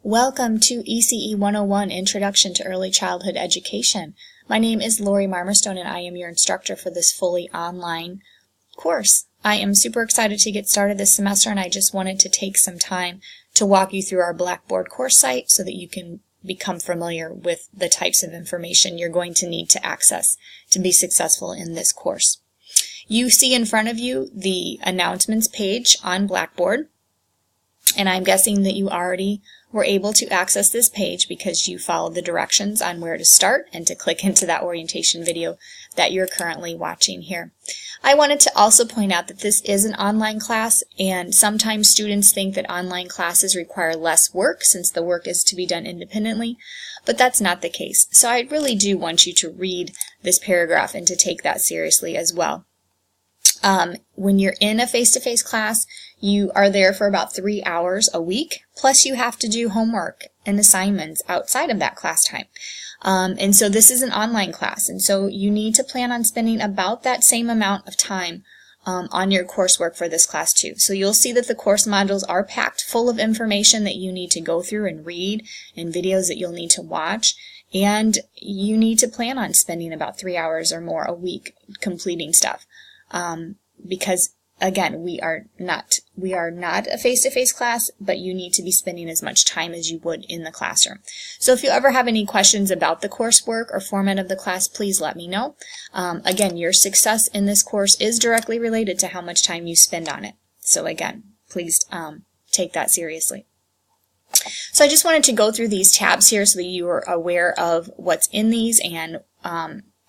Welcome to ECE 101, Introduction to Early Childhood Education. My name is Lori Marmerstone and I am your instructor for this fully online course. I am super excited to get started this semester, and I just wanted to take some time to walk you through our Blackboard course site so that you can become familiar with the types of information you're going to need to access to be successful in this course. You see in front of you the announcements page on Blackboard, and I'm guessing that you already were able to access this page because you followed the directions on where to start and to click into that orientation video that you're currently watching here. I wanted to also point out that this is an online class, and sometimes students think that online classes require less work since the work is to be done independently, but that's not the case. So I really do want you to read this paragraph and to take that seriously as well. When you're in a face-to-face class, you are there for about 3 hours a week, plus you have to do homework and assignments outside of that class time. And so this is an online class, and so you need to plan on spending about that same amount of time on your coursework for this class too. So you'll see that the course modules are packed full of information that you need to go through and read, and videos that you'll need to watch, and you need to plan on spending about 3 hours or more a week completing stuff. Because again, we are not a face-to-face class, but you need to be spending as much time as you would in the classroom. So if you ever have any questions about the coursework or format of the class, please let me know. Again, your success in this course is directly related to how much time you spend on it. So again, please take that seriously. So I just wanted to go through these tabs here so that you are aware of what's in these and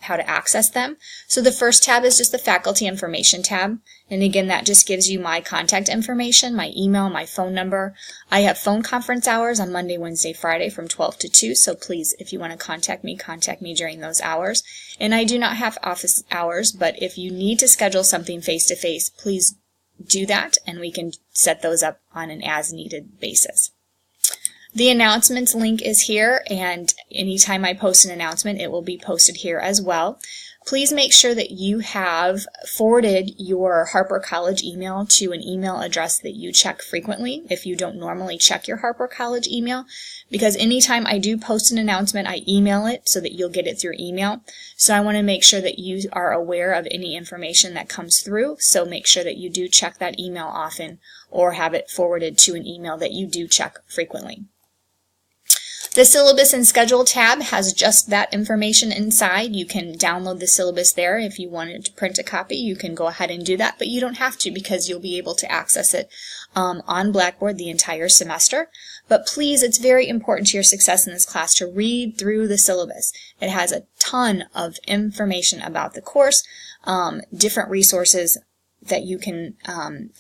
how to access them. So the first tab is just the faculty information tab, and again that just gives you my contact information, my email, my phone number. I have phone conference hours on Monday, Wednesday, Friday from 12 to 2, so please, if you want to contact me during those hours. And I do not have office hours, but if you need to schedule something face-to-face, please do that and we can set those up on an as-needed basis. The announcements link is here, and anytime I post an announcement, it will be posted here as well. Please make sure that you have forwarded your Harper College email to an email address that you check frequently if you don't normally check your Harper College email, because anytime I do post an announcement, I email it so that you'll get it through email. So I want to make sure that you are aware of any information that comes through, so make sure that you do check that email often or have it forwarded to an email that you do check frequently. The Syllabus and Schedule tab has just that information inside. You can download the syllabus there. If you wanted to print a copy, you can go ahead and do that, but you don't have to because you'll be able to access it on Blackboard the entire semester. But please, it's very important to your success in this class to read through the syllabus. It has a ton of information about the course, different resources that you can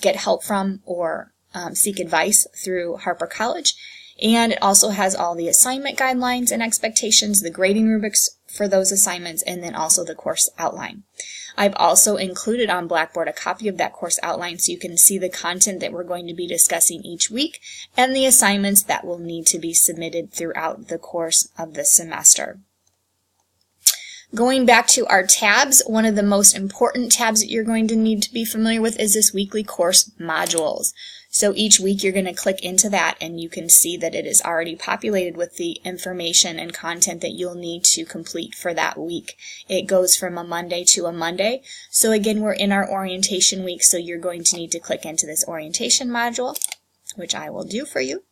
get help from or seek advice through Harper College. And it also has all the assignment guidelines and expectations, the grading rubrics for those assignments, and then also the course outline. I've also included on Blackboard a copy of that course outline so you can see the content that we're going to be discussing each week and the assignments that will need to be submitted throughout the course of the semester. Going back to our tabs, one of the most important tabs that you're going to need to be familiar with is this weekly course modules. So each week you're going to click into that and you can see that it is already populated with the information and content that you'll need to complete for that week. It goes from a Monday to a Monday. So again, we're in our orientation week, so you're going to need to click into this orientation module, which I will do for you.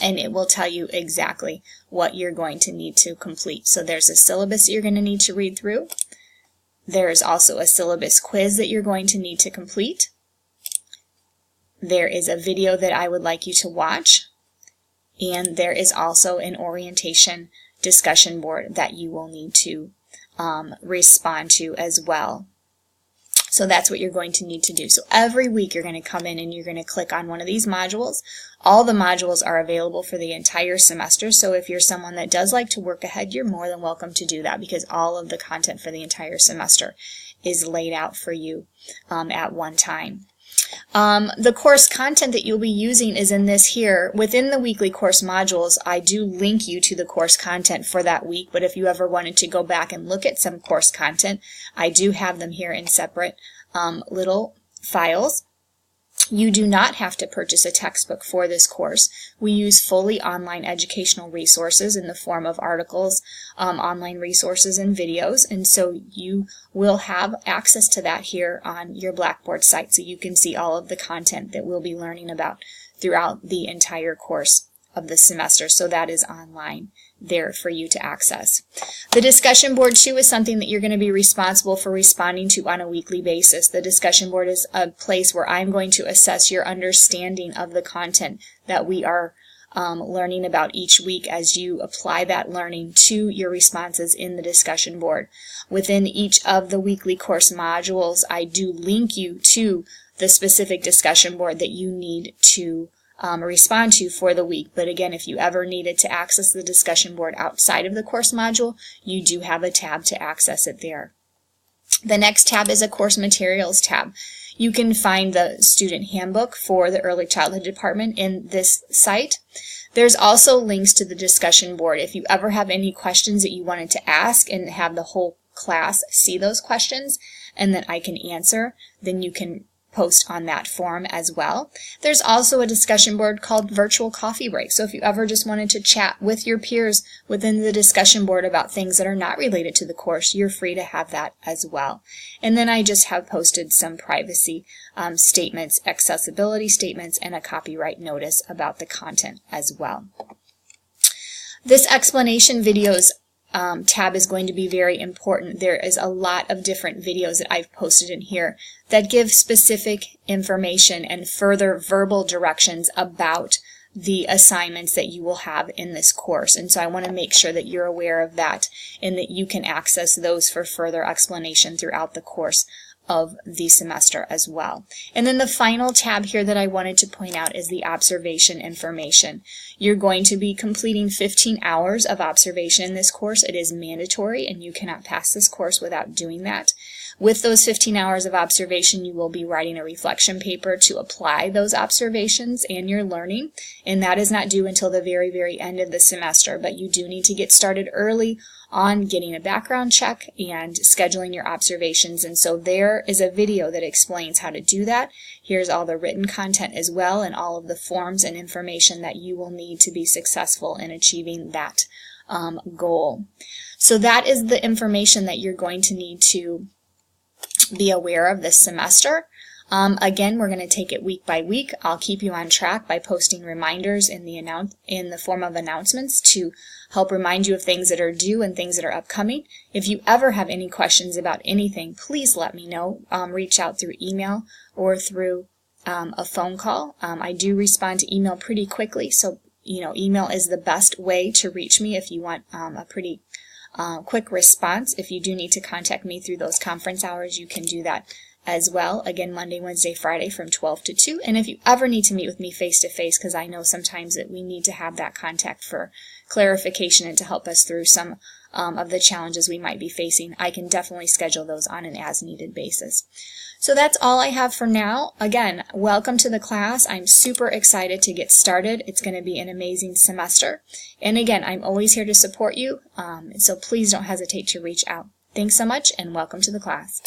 And it will tell you exactly what you're going to need to complete. So there's a syllabus that you're going to need to read through. There's also a syllabus quiz that you're going to need to complete. There is a video that I would like you to watch. And there is also an orientation discussion board that you will need to respond to as well. So that's what you're going to need to do. So every week you're going to come in and you're going to click on one of these modules. All the modules are available for the entire semester, so if you're someone that does like to work ahead, you're more than welcome to do that because all of the content for the entire semester is laid out for you at one time. The course content that you'll be using is in this here. Within the weekly course modules, I do link you to the course content for that week, but if you ever wanted to go back and look at some course content, I do have them here in separate little files. You do not have to purchase a textbook for this course. We use fully online educational resources in the form of articles, online resources, and videos, and so you will have access to that here on your Blackboard site, so you can see all of the content that we'll be learning about throughout the entire course of the semester. So that is online there for you to access. The discussion board too is something that you're going to be responsible for responding to on a weekly basis. The discussion board is a place where I'm going to assess your understanding of the content that we are learning about each week as you apply that learning to your responses in the discussion board. Within each of the weekly course modules, I do link you to the specific discussion board that you need to respond to for the week. But again, if you ever needed to access the discussion board outside of the course module, you do have a tab to access it there. The next tab is a course materials tab. You can find the student handbook for the early childhood department in this site. There's also links to the discussion board. If you ever have any questions that you wanted to ask and have the whole class see those questions and that I can answer, then you can post on that forum as well. There's also a discussion board called Virtual Coffee Break. So if you ever just wanted to chat with your peers within the discussion board about things that are not related to the course, you're free to have that as well. And then I just have posted some privacy statements, accessibility statements, and a copyright notice about the content as well. This explanation videos tab is going to be very important. There is a lot of different videos that I've posted in here that give specific information and further verbal directions about the assignments that you will have in this course. And so I want to make sure that you're aware of that and that you can access those for further explanation throughout the course of the semester as well. And then the final tab here that I wanted to point out is the observation information. You're going to be completing 15 hours of observation in this course. It is mandatory and you cannot pass this course without doing that. With those 15 hours of observation, you will be writing a reflection paper to apply those observations and your learning, and that is not due until the very, very end of the semester, but you do need to get started early on getting a background check and scheduling your observations. And so there is a video that explains how to do that. Here's all the written content as well and all of the forms and information that you will need to be successful in achieving that goal. So that is the information that you're going to need to be aware of this semester. Again, we're going to take it week by week. I'll keep you on track by posting reminders in the form of announcements to help remind you of things that are due and things that are upcoming. If you ever have any questions about anything, please let me know. Reach out through email or through a phone call. I do respond to email pretty quickly, so email is the best way to reach me if you want a pretty quick response. If you do need to contact me through those conference hours, you can do that as well. Again, Monday, Wednesday, Friday from 12 to 2. And if you ever need to meet with me face-to-face, because I know sometimes that we need to have that contact for clarification and to help us through some of the challenges we might be facing, I can definitely schedule those on an as-needed basis. So that's all I have for now. Again, welcome to the class. I'm super excited to get started. It's going to be an amazing semester. And again, I'm always here to support you, so please don't hesitate to reach out. Thanks so much, and welcome to the class.